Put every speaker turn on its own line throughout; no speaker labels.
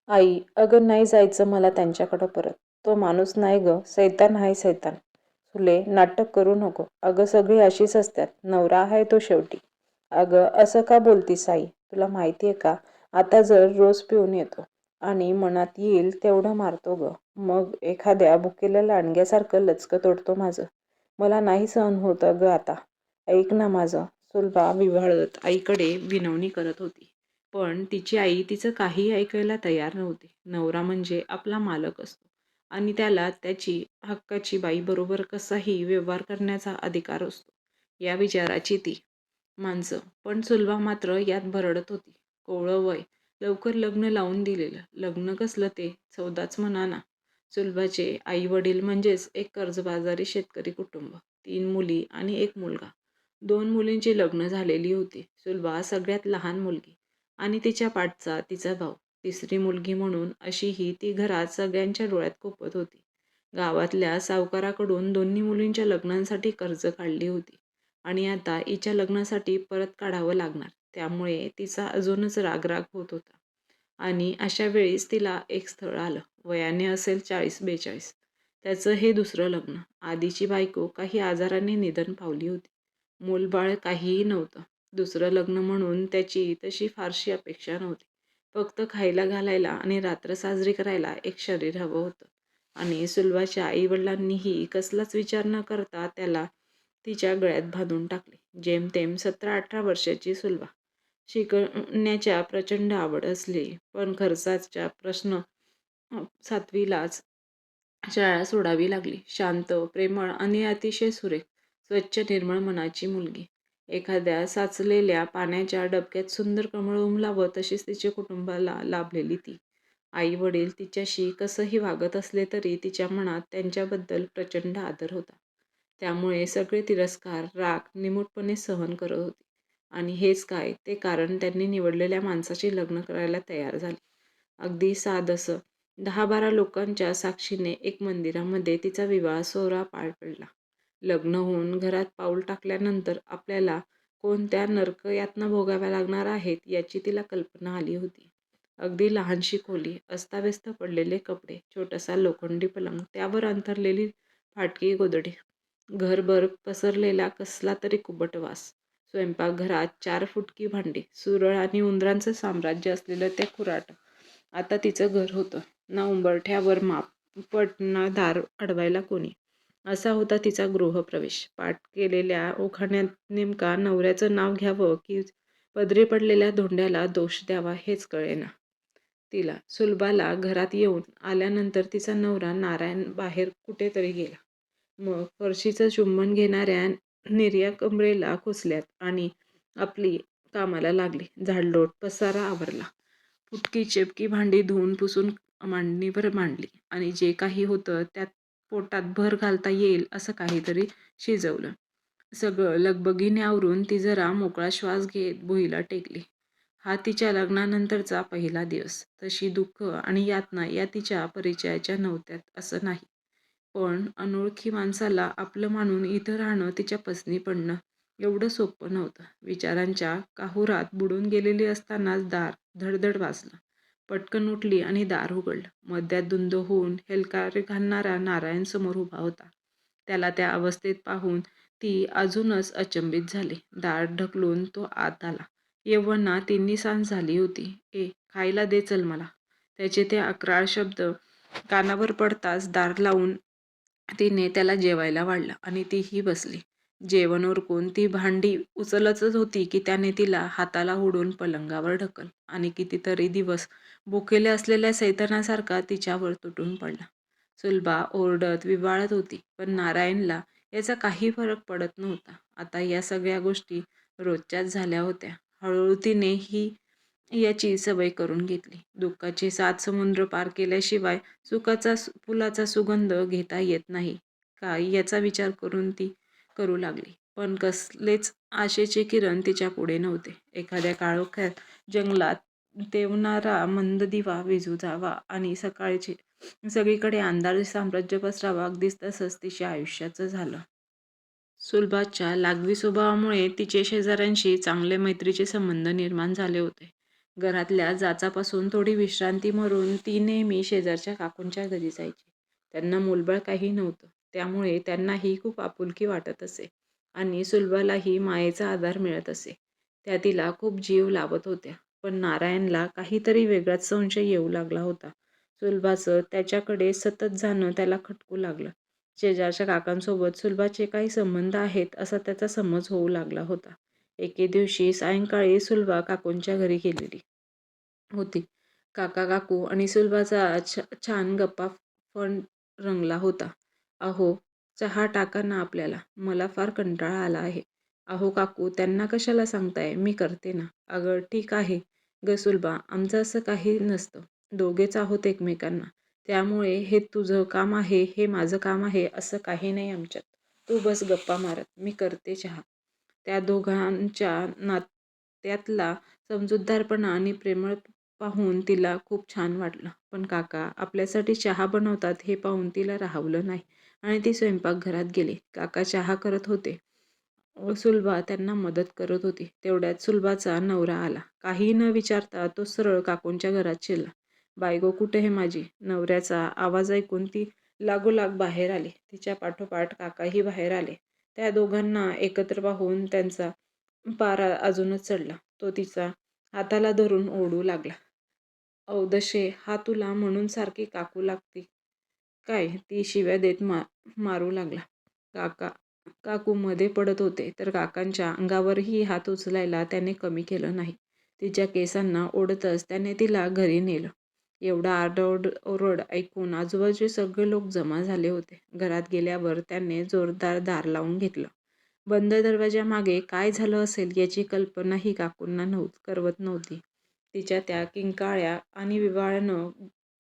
आई, अगं नाही जायचं मला त्यांच्याकडं परत. तो माणूस नाही ग, सैतान आहे सैतान. फुले, नाटक करू नको. अगं सगळी अशीच असतात. नवरा आहे तो शेवटी. अगं असं का बोलतीस आई? तुला माहितीये का, आता जर रोज पिऊन येतो आणि मनात येईल तेवढं मारतो ग. मग एखाद्या भुकेल्या लांडग्यासारखं लचकं तोडतो माझं. मला नाही सहन होतं ग आता. ऐक ना माझं. सुलभा विव्हाळत आईकडे विनवणी करत होती. पण तिची आई तिचं काही ऐकायला तयार नव्हती. नवरा म्हणजे आपला मालक असतो आणि त्याला त्याची हक्काची बाईबरोबर कसाही व्यवहार करण्याचा अधिकार असतो. या विचाराची ती माणसं. पण सुलभा मात्र यात भरडत होती. कोवळं वय, लवकर लग्न लावून दिलेलं. लग्न कसलं ते, सौदाच म्हणा ना. सुलभाचे आई वडील म्हणजेच एक कर्जबाजारी शेतकरी कुटुंब. 3 मुली आणि 1 मुलगा. 2 मुलींची लग्न झालेली होती. सुलभा सगळ्यात लहान मुलगी आणि तिच्या पाठचा तिचा भाऊ. तिसरी मुलगी म्हणून अशीही ती घरात सगळ्यांच्या डोळ्यात खुपत होती. गावातल्या सावकाराकडून दोन्ही मुलींच्या लग्नांसाठी कर्ज काढली होती आणि आता हिच्या लग्नासाठी परत काढावं लागणार. त्यामुळे तिचा अजूनच रागराग होत होता. आणि अशा वेळीच तिला एक स्थळ आलं. वयाने असेल 40-42. त्याचं हे दुसरं लग्न. आधीची बायको काही आजाराने निधन पावली होती. मूलबाळ काहीही नव्हतं. दुसरं लग्न म्हणून त्याची तशी फारशी अपेक्षा नव्हती. फक्त खायला घालायला आणि रात्र साजरी करायला एक शरीर हवं होतं. आणि सुलभाच्या आईवडिलांनीही कसलाच विचार न करता त्याला तिच्या गळ्यात बांधून टाकले. जेमतेम 17-18 वर्षाची सुलभा. शिकण्याच्या प्रचंड आवड असली, पण खर्चाचा प्रश्न 7वीलाच शाळा सोडावी लागली. शांत, प्रेमळ आणि अतिशय सुरेख, स्वच्छ निर्मळ मनाची मुलगी. एखाद्या साचलेल्या पाण्याच्या डबक्यात सुंदर कमळ उमलावं तशीच तिच्या कुटुंबाला लाभलेली ती. आई वडील तिच्याशी कसंही वागत असले तरी तिच्या मनात त्यांच्याबद्दल प्रचंड आदर होता. त्यामुळे सगळे तिरस्कार, राग निमूटपणे सहन करत होती. आणि हेच काय, ते कारण त्यांनी निवडलेल्या माणसाशी लग्न करायला तयार झाली. अगदी साधंसं 10-12 लोकांच्या साक्षीने एक मंदिरामध्ये तिचा विवाह सोहळा पार पडला. लग्न होऊन घरात पाऊल टाकल्यानंतर आपल्याला कोणत्या नरकयातना भोगाव्या लागणार आहेत याची तिला कल्पना आली होती. अगदी लहानशी खोली, अस्ताव्यस्त पडलेले कपडे, छोटासा लोखंडी पलंग, त्यावर अंथरलेली फाटकी गोधडी, घरभर पसरलेला कसला तरी कुबट वास. स्वयंपाकघरात 4 फुटकी भांडी, सुरळ आणि उंदरांचं साम्राज्य असलेलं ते खुराट आता तिचं घर होतं. ना उंबरठ्यावर मापट, ना दार अडवायला कोणी. असा होता तिचा गृहप्रवेश. पाठ केलेल्या ओखाण्यात नेमका नवऱ्याचं नाव घ्यावं की पदरी पडलेल्या धोंड्याला दोष द्यावा हेच कळेना तिला. सुलभाला घरात येऊन आल्यानंतर तिचा नवरा नारायण बाहेर कुठेतरी गेला. मग फरशीचं चुंबन घेणाऱ्या निर्या कमरेला खोचल्यात आणि आपली कामाला लागली. झाडलोट, पसारा आवरला. फुटकी चिपकी भांडी धुवून पुसून मांडणीवर मांडली आणि जे काही होतं त्यात पोटात भर घालता येईल असं काहीतरी शिजवलं. सगळं लगबगीने आवरून ती जरा मोकळा श्वास घेत भुईला टेकली. हा तिच्या लग्नानंतरचा पहिला दिवस. तशी दुःख आणि यातना या तिच्या परिचयाच्या नव्हत्यात असं नाही. पण अनोळखी माणसाला आपलं मानून इथं राहणं, तिच्या पसनी पडणं एवढं सोपं नव्हतं. विचारांच्या काहुरात बुडून गेलेली असतानाच दार धडधड वाजलं. पटकन उठली आणि दार उघडलं. मध्यात धुंद होऊन हेलकारे घालणारा नारायण समोर उभा होता. त्याला त्या अवस्थेत पाहून ती अजूनच अचंबित झाली. दार ढकलून तो आत आला. यव्वना 3 सांज झाली होती. खायला दे चल मला. त्याचे ते अक्राळ शब्द कानावर पडताच दार लावून तिने त्याला जेवायला वाढलं आणि तीही बसली. जेवण उरकून ती भांडी उचलतच होती की त्याने तिला हाताला ओढून पलंगावर ढकल आणि कितीतरी दिवस भुकेले असलेल्या सैतानासारखा तिच्यावर तुटून पडला. सुलभा ओरडत विव्हाळत होती, पण नारायणला याचा काही फरक पडत नव्हता. आता या सगळ्या गोष्टी रोजच्याच झाल्या होत्या. हळूहळू तिने ही याची सवय करून घेतली. दुःखाचे 7 समुद्र पार केल्याशिवाय सुखाचा फुलाचा सुगंध घेता येत नाही का याचा विचार करून ती करू लागली. पण कसलेच आशेचे किरण तिच्या पुढे नव्हते. एखाद्या काळोख्यात जंगलात तेवणारा मंद दिवा विझू जावा आणि सकाळचे सगळीकडे अंधार साम्राज्य पसरावा, अगदीच तसंच तिच्या आयुष्याचं झालं. सुलभाच्या लागवी स्वभावामुळे तिचे शेजाऱ्यांशी चांगले मैत्रीचे संबंध निर्माण झाले होते. घरातल्या जाचापासून थोडी विश्रांती म्हणून ती नेहमी शेजारच्या काकूंच्या घरी जायची. त्यांना मूलबळ काही नव्हतं. त्यामुळे त्यांनाही खूप आपुलकी वाटत असे आणि सुलभालाही मायेचा आधार मिळत असे. त्या तिला खूप जीव लावत होत्या. पण नारायणला काहीतरी वेगळाच संशय येऊ लागला होता. सुलभाचं त्याच्याकडे सतत जाणं त्याला खटकू लागलं. शेजारच्या काकांसोबत सुलभाचे काही संबंध आहेत असा त्याचा समज होऊ लागला होता. एके दिवशी सायंकाळी सुलभा काकूंच्या घरी गेलेली होती. काका-काकू आणि सुलभाचा छान गप्पा फण रंगला होता. "अहो, चहा टाका ना आपल्याला. मला फार कंटाळा आला आहे." "अहो काकू, त्यांना कशाला सांगताय? मी करते ना." "अगं ठीक आहे गं सुलभा, आमचं असं काही नसतं. दोघेच आहोत एकमेकांना. त्यामुळे हे तुझं काम आहे, हे माझं काम आहे असं काही नाही आमच्यात. तू बस गप्पा मारत. मी करते चहा." त्या दोघांच्या नात्यातला समजूतदारपणा आणि प्रेमळ पाहून तिला खूप छान वाटलं. पण काका आपल्यासाठी चहा बनवतात हे पाहून तिला राहावलं नाही आणि ती स्वयंपाकघरात गेली. काका चहा करत होते. सुलभा त्यांना मदत करत होती. तेवढ्यात सुलभाचा नवरा आला. काहीही न विचारता तो सरळ काकूंच्या घरात शिरला. "बायको कुठे आहे माझी?" नवऱ्याचा आवाज ऐकून ती लागोलाग बाहेर आली. तिच्या पाठोपाठ काकाही बाहेर आले. त्या दोघांना एकत्र पाहून त्यांचा पारा अजूनच चढला. तो तिचा हाताला धरून ओरडू लागला. "औदशे, हा तुला म्हणून सारखी काकू लागती काय?" ती शिव्या देत मारू लागला. काकू मध्ये पडत होते तर काकांच्या अंगावरही हात उचलायला त्याने कमी केलं नाही. तिच्या केसांना ओढतच त्याने तिला घरी नेलं. एवढा आरडाओरड ऐकून आजूबाजूचे सगळे लोक जमा झाले होते. घरात गेल्यावर त्याने जोरदार दार लावून घेतलं. बंद दरवाजामागे काय झालं असेल याची कल्पनाही काकूंना करवत नव्हती. तिच्या त्या किंकाळ्या आणि विव्हाळानं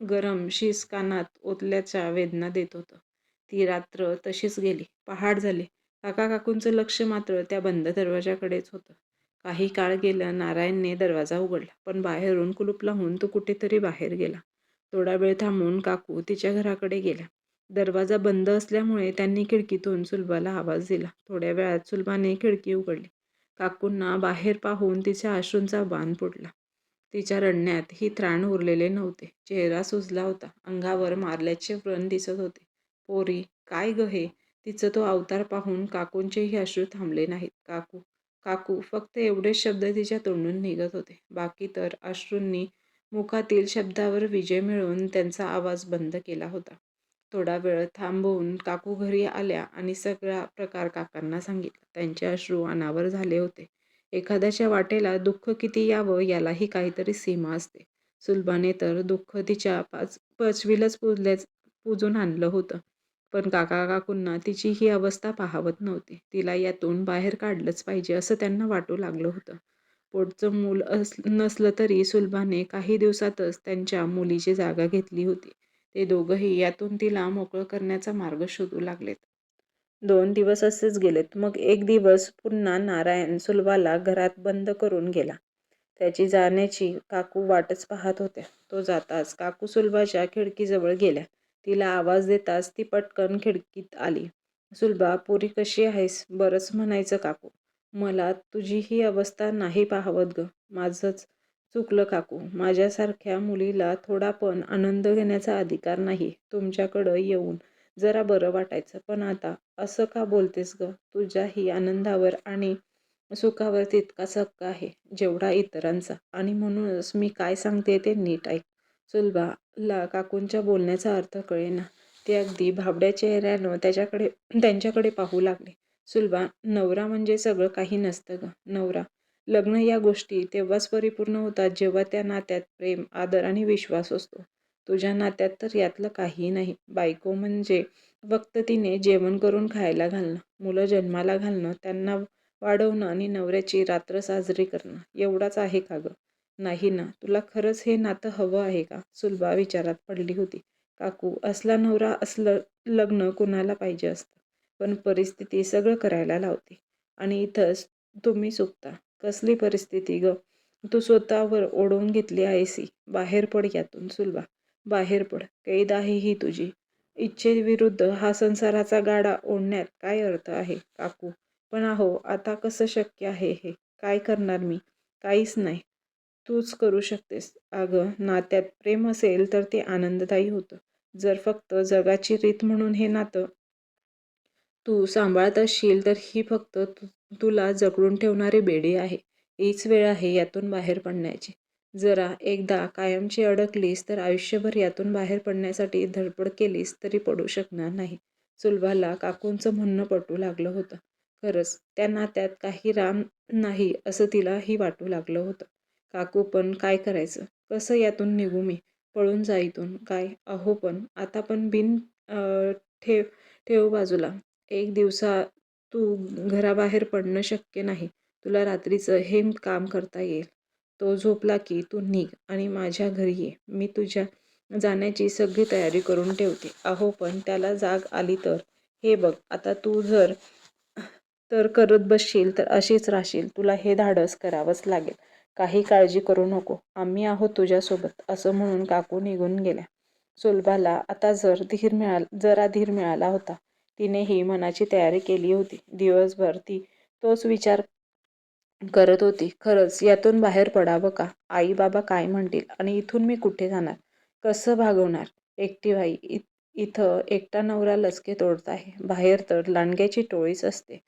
गरम शिस कानात ओतल्याच्या वेदना देत होतं. ती रात्र तशीच गेली. पहाट झाली. काका-काकूंचं लक्ष मात्र त्या बंद दरवाजाकडेच होतं. काही काळ गेलं. नारायणने दरवाजा उघडला, पण बाहेरून कुलूप लावून तो कुठेतरी बाहेर गेला. थोडा वेळ थांबून काकू तिच्या घराकडे गेल्या. दरवाजा बंद असल्यामुळे त्यांनी खिडकीतून सुलभाला आवाज दिला. थोड्या वेळात सुलभाने खिडकी उघडली. काकूंना बाहेर पाहून तिच्या अश्रूंचा बांध फुटला. तिच्या रडण्यातही त्राण उरलेले नव्हते. चेहरा सुजला होता. अंगावर मारल्याचे व्रण दिसत होते. "पोरी, काय गं हे?" तिचा तो अवतार पाहून काकूंचेही अश्रू थांबले नाहीत. "काकू, काकू" फक्त एवढेच शब्द तिच्या तोंडून निघत होते. बाकी तर अश्रूंनी मुखातील शब्दावर विजय मिळवून त्यांचा आवाज बंद केला होता. थोडा वेळ थांबून काकू घरी आल्या आणि सगळा प्रकार काकांना सांगितला. त्यांचे अश्रू अनावर झाले होते. एखाद्याच्या वाटेला दुःख किती यावं यालाही काहीतरी सीमा असते. सुलभाने तर दुःख तिच्या पचवीलाच पुजून आणलं होतं. पण काका-काकूंना तिची ही अवस्था पाहावत नव्हती. तिला यातून बाहेर काढलंच पाहिजे असं त्यांना वाटू लागलं होतं. पोटचं मूल नसलं तरी सुलभाने काही दिवसातच त्यांच्या मुलीची जागा घेतली होती. ते दोघंही यातून तिला मोकळं करण्याचा मार्ग शोधू लागलेत. 2 दिवस असेच गेलेत. मग एक दिवस पुन्हा नारायण सुलभाला घरात बंद करून गेला. त्याची जाण्याची काकू वाटच पाहत होत्या. तो जाताच काकू सुलभाच्या खिडकीजवळ गेल्या. तिला आवाज देताच ती पटकन खिडकीत आली. "सुलभा, पोरी कशी आहेस?" "बरंच म्हणायचं काकू. मला तुझी ही अवस्था नाही पाहावत गं." "माझंच चुकलं काकू. माझ्यासारख्या मुलीला थोडा पण आनंद घेण्याचा अधिकार नाही. तुमच्याकडं येऊन जरा बरं वाटायचं. पण आता असं का बोलतेस गं? तुझ्याही आनंदावर आणि सुखावर तितकाच हक्क आहे, जेवढा इतरांचा. आणि म्हणूनच मी काय सांगते ते नीट ऐक." सुलभाला काकूंच्या बोलण्याचा अर्थ कळेना. ती अगदी भाबड्या चेहऱ्यानं त्यांच्याकडे पाहू लागली. "सुलभा, नवरा म्हणजे सगळं काही नसतं गं. नवरा, लग्न या गोष्टी तेव्हाच परिपूर्ण होतात जेव्हा त्या नात्यात प्रेम, आदर आणि विश्वास असतो. तुझ्या नात्यात तर यातलं काहीही नाही. बायको म्हणजे फक्त तिने जेवण करून खायला घालणं, मुलं जन्माला घालणं, त्यांना वाढवणं आणि नवऱ्याची रात्र साजरी करणं, एवढाच आहे का गं?" "नाही ना. तुला खरंच हे नातं हवं आहे का?" सुलभा विचारात पडली होती. "काकू, असला नवरा असलं लग्न कुणाला पाहिजे असतं. पण परिस्थिती सगळं करायला लावते. आणि इथंच तुम्ही चुकता." "कसली परिस्थिती गं? तू स्वतःवर ओढवून घेतली आहेस. बाहेर पड यातून सुलभा. बाहेर पड. कैद आहे ही तुझी. इच्छेविरुद्ध हा संसाराचा गाडा ओढण्यात काय अर्थ आहे काकू?" "पण अहो, आता कसं शक्य आहे हे? काय करणार मी?" "काहीच नाही. तूच करू शकतेस. अगं, नात्यात प्रेम असेल तर ते आनंददायी होतं. जर फक्त जगाची रीत म्हणून हे नातं तू सांभाळत असशील तर ही फक्त तुला जखडून ठेवणारी बेडी आहे. हीच वेळ आहे यातून बाहेर पडण्याची. जरा एकदा कायमची अडकलीस तर आयुष्यभर यातून बाहेर पडण्यासाठी धडपड केलीस तरी पडू शकणार नाही. सुलभाला काकूंचं म्हणणं पटू लागलं होतं. खरंच त्या नात्यात काही राम नाही असं तिलाही वाटू लागलं होतं. काकू पण काय करायचं? कसं यातून निघू मी? पळून जा इथून. काय? अहो पण आता पण ठेव ठेव बाजूला. एक दिवसा तू घराबाहेर पडणं शक्य नाही. तुला रात्रीचं हे काम करता येईल. तो झोपला की तू निघ आणि माझ्या घरी ये. मी तुझ्या जाण्याची सगळी तयारी करून ठेवते. अहो पण त्याला जाग आली तर? हे बघ आता तू जर तर करत बसशील तर अशीच राहशील. तुला हे धाडस करावंच लागेल. काही काळजी करू नको. आम्ही आहोत तुझ्यासोबत असं म्हणून काकू निघून गेल्या. सुलभाला आता जरा धीर मिळाला होता. तिनेही मनाची तयारी केली होती. दिवसभर ती तोच विचार करत होती. खरंच यातून बाहेर पडावं का? आई बाबा काय म्हणतील आणि इथून मी कुठे जाणार? कसं भागवणार? एकटी बाई इथं एकटा नवरा लचके तोडत आहे. बाहेर तर लांडग्याची टोळीच असते.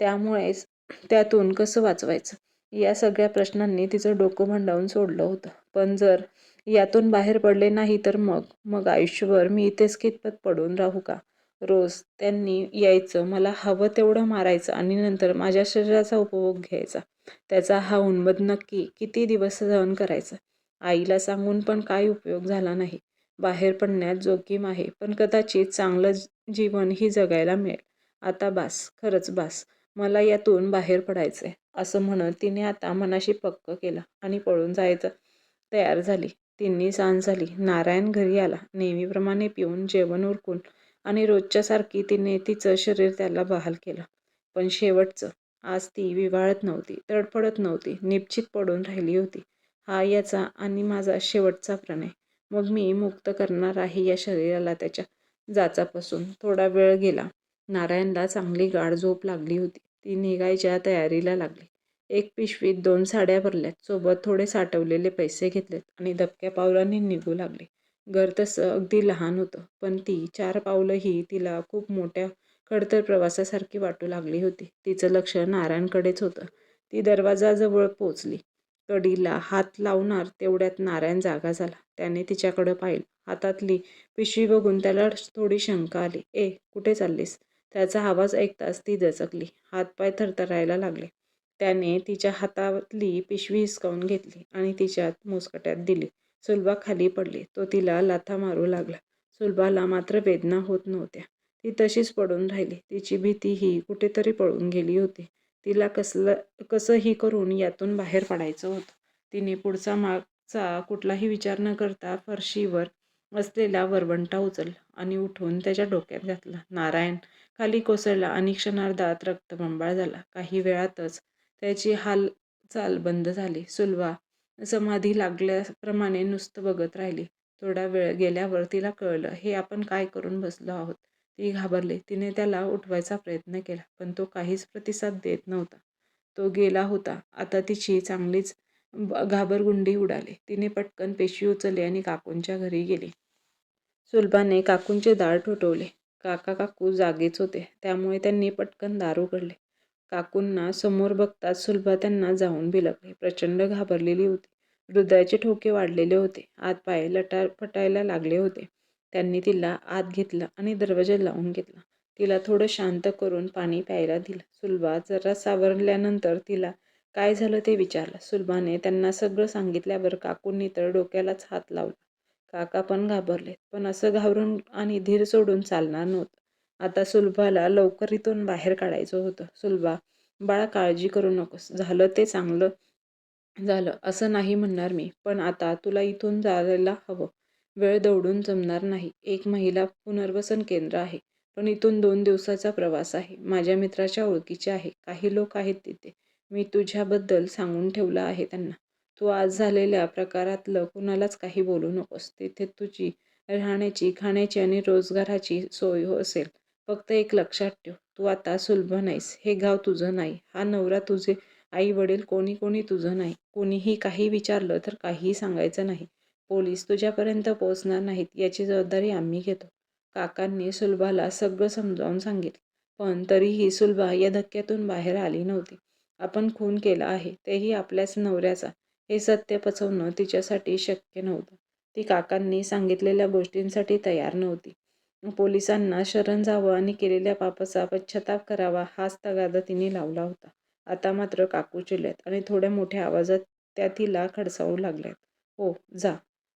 त्यामुळेच त्यातून कसं वाचवायचं? या सगळ्या प्रश्नांनी तिचं डोकं भंडावून सोडलं होतं. पण जर यातून बाहेर पडले नाही तर मग आयुष्यभर मी इथेच कितपत पडून राहू का? रोज त्यांनी यायचं, मला हवं तेवढं मारायचं आणि नंतर माझ्या शरीराचा उपभोग घ्यायचा. त्याचा हा उन्माद नक्की किती दिवस सहन करायचा? आईला सांगून पण काय उपयोग झाला नाही. बाहेर पडण्यात जोखीम आहे, पण कदाचित चांगलं जीवन ही जगायला मिळेल. आता बास, खरंच बास. मला यातून बाहेर पडायचंय, असं म्हणत तिने आता मनाशी पक्क केलं आणि पळून जायचं तयार झाली. तिन्ही सांज झाली. नारायण घरी आला. नेहमीप्रमाणे पिऊन जेवण उरकून आणि रोजच्यासारखी तिने तिचं शरीर त्याला बहाल केलं. पण शेवटचं. आज ती विव्हाळत नव्हती, तडफडत नव्हती, निश्चित पडून राहिली होती. हा याचा आणि माझा शेवटचा प्रणय. मग मी मुक्त करणार आहे या शरीराला त्याच्या जाचापासून. थोडा वेळ गेला. नारायणला चांगली गाढ झोप लागली होती. ती निघायच्या तयारीला लागली. एक पिशवीत 2 साड्या भरल्यात, सोबत थोडे साठवलेले पैसे घेतलेत आणि दबक्या पावलांनी निघू लागली. घर तसं अगदी लहान होतं, पण ती 4 पावलंही तिला खूप मोठ्या खडतर प्रवासासारखी वाटू लागली होती. तिचं लक्ष नारायणकडेच होतं. ती दरवाजाजवळ पोचली. कडीला हात लावणार तेवढ्यात नारायण जागा झाला. त्याने तिच्याकडं पाहिलं. हातातली पिशवी बघून त्याला थोडी शंका आली. कुठे चाललीस? त्याचा आवाज ऐकताच ती दचकली. हातपाय थरथरायला लागले. त्याने तिच्या हातातली पिशवी हिसकावून घेतली आणि तिच्या मुसकट्यात दिली. सुलभा खाली पडली. तो तिला लाथा मारू लागला. सुलभाला मात्र वेदना होत नव्हत्या. ती तशीच पडून राहिली. तिची भीतीही कुठेतरी पळून गेली होती. तिला कसंही करून यातून बाहेर पडायचं होतं. तिने पुढचा मागचा कुठलाही विचार न करता फरशीवर असलेला वरवंटा उचलला आणि उठून त्याच्या डोक्यात घातला. नारायण खाली कोसळला आणि क्षणार्धात रक्तबंबाळ झाला. काही वेळातच त्याची हालचाल बंद झाली. सुलभा समाधी लागल्याप्रमाणे नुसतं बघत राहिली. थोडा वेळ गेल्यावर तिला कळलं, हे आपण काय करून बसलो आहोत. ती घाबरली. तिने त्याला उठवायचा प्रयत्न केला, पण तो काहीच प्रतिसाद देत नव्हता. तो गेला होता. आता तिची चांगलीच घाबरगुंडी उडाली. तिने पटकन पिशवी उचलली आणि काकूंच्या घरी गेली. सुलभाने काकूंचे दार ठोठावले. काकू जागेच होते. त्यामुळे त्यांनी पटकन दार उघडले. काकूंना समोर बघताच सुलभा त्यांना जाऊन बिलगली. प्रचंड घाबरलेली होती. हृदयाचे ठोके वाढलेले होते. हातपाय लटापटायला लागले होते. त्यांनी तिला आत घेतलं आणि दरवाजा लावून घेतला. तिला थोडं शांत करून पाणी प्यायला दिलं. सुलभा जरा सावरल्यानंतर तिला काय झालं ते विचारलं. सुलभाने त्यांना सगळं सांगितल्यावर काकूंनी तर डोक्यालाच हात लावला. काका पण घाबरले. पण असं घाबरून आणि धीर सोडून चालणार नव्हतं. आता सुलभाला लवकर इथून बाहेर काढायचं होतं. सुलभा, बाळा काळजी करू नकोस. झालं ते चांगलं झालं असं नाही म्हणणार मी. पण आता तुला इथून जायला हवं. वेळ दौडून जमणार नाही. एक महिला पुनर्वसन केंद्र आहे. पण इथून 2 दिवसाचा प्रवास आहे. माझ्या मित्राच्या ओळखीचे आहे. काही लोक आहेत तिथे. मी तुझ्याबद्दल सांगून ठेवलं आहे त्यांना. तू आज झालेल्या प्रकारातलं कुणालाच काही बोलू नकोस. तिथे तुझी राहण्याची, खाण्याची आणि रोजगाराची सोय असेल. फक्त एक लक्षात ठेव, तू आता सुलभा नाहीस. हे गाव तुझं नाही. हा नवरा तुझे आई वडील कोणी कोणी तुझं नाही. कोणीही काही विचारलं तर काहीही सांगायचं नाही. पोलीस तुझ्यापर्यंत पोहोचणार नाहीत याची जबाबदारी आम्ही घेतो. काकांनी सुलभाला सगळं समजावून सांगितलं. पण तरीही सुलभा या धक्क्यातून बाहेर आली नव्हती. आपण खून केला आहे, तेही आपल्याच नवऱ्याचा, हे सत्य पचवणं तिच्यासाठी शक्य नव्हतं. ती काकांनी सांगितलेल्या गोष्टींसाठी तयार नव्हती. पोलिसांना शरण जावं आणि केलेल्या पापाचा पश्चाताप करावा हाच तगादा तिने लावला होता. आता मात्र काकू चिडल्यात आणि थोड्या मोठ्या आवाजात त्या तिला खडसावू लागल्यात. हो, जा.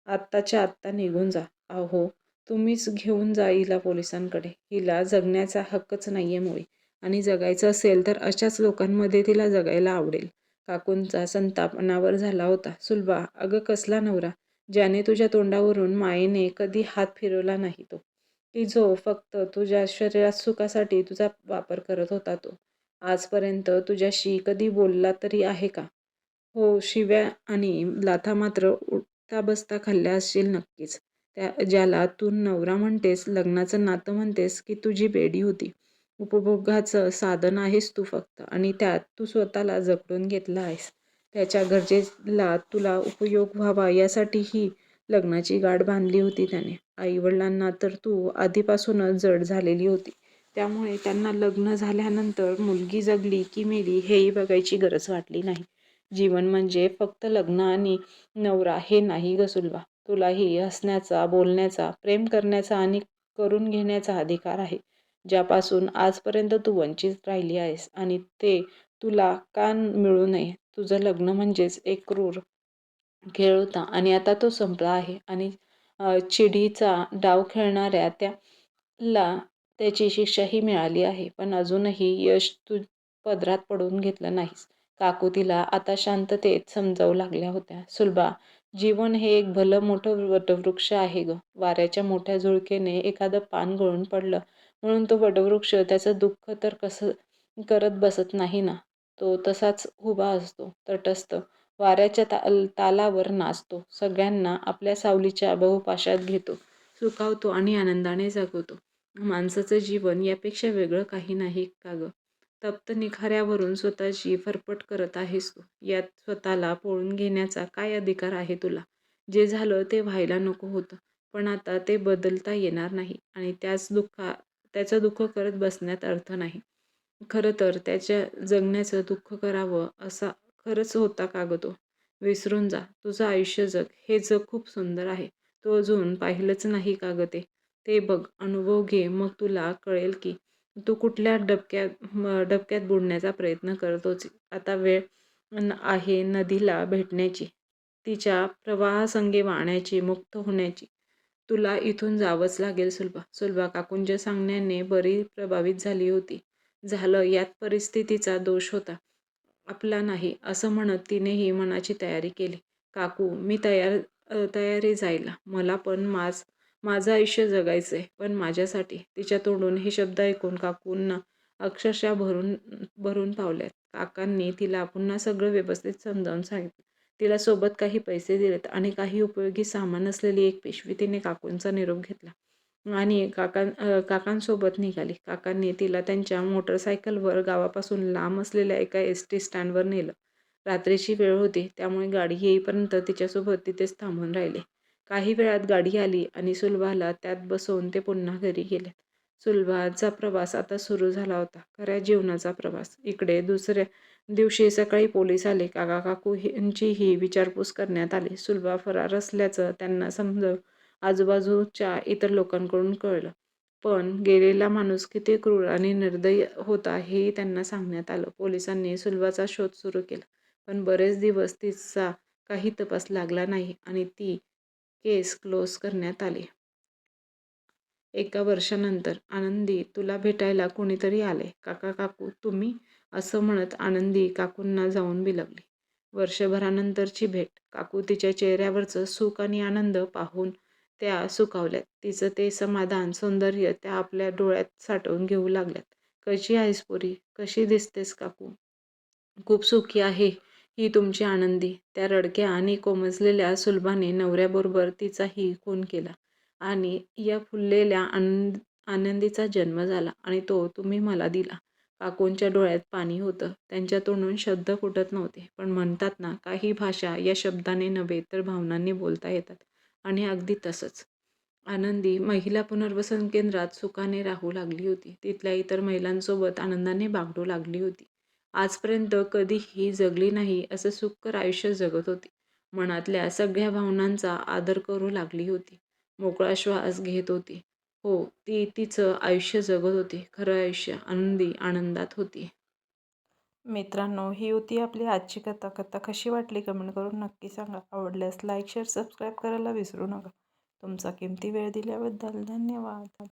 आत्ताच्या आत्ता निघून जा. अहो, तुम्हीच घेऊन जा हिला पोलिसांकडे. हिला जगण्याचा हक्कच नाहीये मुळी. आणि जगायचं असेल तर अशाच लोकांमध्ये तिला जगायला आवडेल. काकूंचा संताप अनावर झाला होता. सुलभा, अगं कसला नवरा? ज्याने तुझ्या तोंडावरून मायेने कधी हात फिरवला नाही तो. की जो फक्त तुझ्या शरीरात सुखासाठी तुझा वापर करत होता तो. आजपर्यंत तुझ्याशी कधी बोलला तरी आहे का? हो, शिव्या आणि लाथा मात्र उठता बसता खाल्ल्या असशील नक्कीच. ज्याला तू नवरा म्हणतेस, लग्नाचं नातं म्हणतेस की तुझी बेडी होती. उपभोगाचं साधन आहेस तू फक्त आणि त्यात तू स्वतःला जखडून घेतला आहेस. त्याच्या गरजेला तुला उपयोग व्हावा यासाठी ही लग्नाची गाठ बांधली होती त्याने. आईवडिलांना तर तू आधीपासूनच जड झालेली होती. त्यामुळे त्यांना लग्न झाल्यानंतर मुलगी जगली की मेली हेही बघायची गरज वाटली नाही. जीवन म्हणजे फक्त लग्न आणि नवरा हे नाही ग सुलभा. तुलाही हसण्याचा, बोलण्याचा, प्रेम करण्याचा आणि करून घेण्याचा अधिकार आहे. ज्यापासून आजपर्यंत तू वंचित राहिली आहेस आणि ते तुला का मिळू नये? तुझं लग्न म्हणजेच एक क्रूर खेळ होता आणि आता तो संपला आहे आणि चिडीचा डाव खेळणाऱ्या त्याला त्याची शिक्षाही मिळाली आहे. पण अजूनही यश तू पदरात पडून घेतलं नाहीस. काकू तिला आता शांततेत समजावू लागल्या होत्या. सुलभा, जीवन हे एक भलं मोठं वटवृक्ष आहे ग. वाऱ्याच्या मोठ्या झुळकेने एखादं पान गळून पडलं म्हणून तो वटवृक्ष त्याचं दुःख तर कसं करत बसत नाही ना. तो तसाच उभा असतो, तटस्थ. वाऱ्याच्या तालावर नाचतो. सगळ्यांना आपल्या सावलीच्या बहुपाशात घेतो, सुखावतो आणि आनंदाने जगवतो. माणसाचं जीवन यापेक्षा वेगळं काही नाही का ग? तप्त निखाऱ्यावरून स्वतःची फरफट करत आहेस तू. यात स्वतःला पोळून घेण्याचा काय अधिकार आहे तुला? जे झालं ते व्हायला नको होतं. पण आता ते बदलता येणार नाही आणि त्याचं दुःख करत बसण्यात अर्थ नाही. खरं तर त्याच्या जगण्याचं दुःख करावं असा खरंच होता का ग तो? विसरून जा. तुझं आयुष्य जग. हे जग खूप सुंदर आहे. तू अजून पाहिलंच नाही का ग ते? ते बघ, अनुभव घे, मग तुला कळेल की तू कुठल्या डबक्यात बुडण्याचा प्रयत्न करत होती. आता वेळ आहे नदीला भेटण्याची, तिच्या प्रवाहासंगे वाहण्याची, मुक्त होण्याची. तुला इथून जावंच लागेल सुलभा. सुलभा काकूंच्या सांगण्याने बरी प्रभावित झाली होती. झालं, यात परिस्थितीचा दोष होता, आपला नाही, असं म्हणत तिनेही मनाची तयारी केली. काकू, मी तयारी जायला. मला पण माझं आयुष्य जगायचंय, पण माझ्यासाठी. तिच्या तोंडून हे शब्द ऐकून काकूंना अक्षरशः भरून भरून पावल्यात. काकांनी तिला पुन्हा सगळं व्यवस्थित समजावून सांगितलं. तिला सोबत काही पैसे दिलेत आणि काही उपयोगी सामान असलेली एक पिशवी. तिने काकूंचा निरोप घेतला आणि काकांसोबत निघाली. काकांनी तिला त्यांच्या मोटरसायकलवर गावापासून लांब असलेल्या एका एस.टी. स्टँडवर नेलं. रात्रीची वेळ होती, त्यामुळे गाडी येईपर्यंत तिच्यासोबत तिथेच थांबून राहिले. काही वेळात गाडी आली आणि सुलभाला त्यात बसवून ते पुन्हा घरी गेले. सुलभाचा प्रवास आता सुरू झाला होता, खऱ्या जीवनाचा प्रवास. इकडे दुसऱ्या दिवशी सकाळी पोलीस आले. काकू यांचीही विचारपूस करण्यात आली. सुलभा फरार असल्याचं त्यांना आजूबाजूच्या इतर लोकांकडून कळलं. पण गेलेला माणूस किती क्रूर आणि निर्दयी होता हेही त्यांना सांगण्यात आलं. पोलिसांनी सुलभाचा शोध सुरू केला. पण बरेच दिवस तिचा काही तपास लागला नाही आणि ती केस क्लोज करण्यात आली. एका वर्षानंतर, आनंदी, तुला भेटायला कोणीतरी आलंय. काकू, तुम्ही? असं म्हणत आनंदी काकूंना जाऊन बिलगली. वर्षभरानंतरची भेट. काकू तिच्या चेहऱ्यावरचं सुख आणि आनंद पाहून त्या सुखावल्यात. तिचं ते समाधान, सौंदर्य त्या आपल्या डोळ्यात साठवून घेऊ लागल्यात. कशी आहेस पोरी? कशी दिसतेस काकू? खूप सुखी आहे ही तुमची आनंदी. त्या रडक्या आणि कोमजलेल्या सुलभाने नवऱ्याबरोबर तिचाही खून केला आणि या फुललेल्या आनंदीचा जन्म झाला आणि तो तुम्ही मला दिला. काकूंच्या डोळ्यात पाणी होतं. त्यांच्या तोंडून शब्द फुटत नव्हते. पण म्हणतात ना, काही भाषा या शब्दाने नव्हे तर भावनांनी बोलता येतात. आणि अगदी तसंच. आनंदी महिला पुनर्वसन केंद्रात सुखाने राहू लागली होती. तिथल्या इतर महिलांसोबत आनंदाने बागडू लागली होती. आजपर्यंत कधीही जगली नाही असं सुखकर आयुष्य जगत होती. मनातल्या सगळ्या भावनांचा आदर करू लागली होती. मोकळा श्वास घेत होती. हो, ती तिचं आयुष्य जगत होती. खरं आयुष्य. आनंदी आनंदात होती.
मित्रांनो, ही होती आपली आजची कथा. कथा कशी वाटली कमेंट करून नक्की सांगा. आवडल्यास लाईक, शेअर, सबस्क्राईब करायला विसरू नका. तुमचा किमती वेळ दिल्याबद्दल धन्यवाद.